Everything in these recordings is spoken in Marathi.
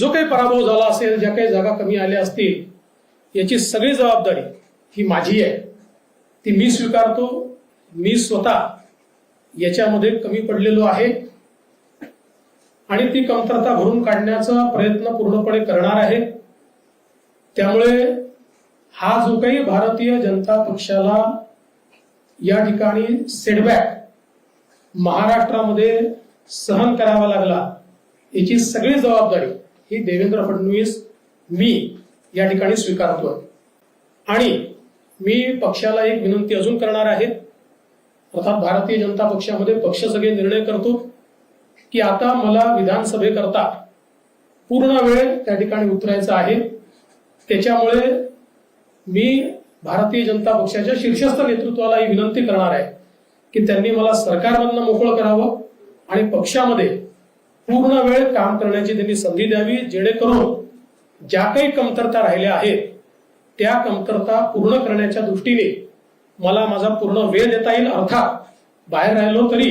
जो काही पराभव झाला असेल, ज्या काही जागा कमी आल्या असतील, याची सगळी जबाबदारी ही माझी आहे, ती मी स्वीकारतो. मी स्वतः याच्यामध्ये कमी पडलेलो आहे आणि ती कमतरता भरून काढण्याचा प्रयत्न पूर्णपणे करणार आहे. त्यामुळे हा जो काही भारतीय जनता पक्षाला या ठिकाणी सेटबॅक महाराष्ट्रामध्ये सहन करावा लागला, याची सगळी जबाबदारी ही देवेंद्र फडणवीस मी या ठिकाणी स्वीकारतोय. आणि मी पक्षाला एक विनंती अजून करणार आहे. अर्थात भारतीय जनता पक्षामध्ये पक्ष सगळे निर्णय करतो की आता मला विधानसभेकरता पूर्ण वेळ त्या ठिकाणी उतरायचा आहे. त्याच्यामुळे मी भारतीय जनता पक्षाच्या शीर्षस्थ नेतृत्वाला ही विनंती करणार आहे की त्यांनी मला सरकारमधनं मोकळं करावं आणि पक्षामध्ये पूर्ण वेळ काम करण्याची त्यांनी संधी द्यावी, जेणेकरून ज्या काही कमतरता राहिल्या आहेत त्या कमतरता पूर्ण करण्याच्या दृष्टीने मला माझा पूर्ण वेळ देता येईल. अर्थात बाहेर राहिलो तरी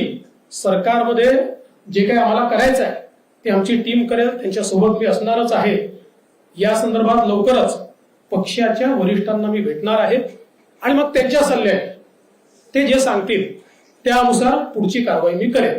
सरकारमध्ये जे काही आम्हाला करायचं आहे ते आमची टीम करेल, त्यांच्यासोबत मी असणारच आहे. या संदर्भात लवकरच पक्षाच्या वरिष्ठांना मी भेटणार आहे आणि मग त्यांच्या सल्ल्याने ते जे सांगतील त्यानुसार पुढची कारवाई मी करेन.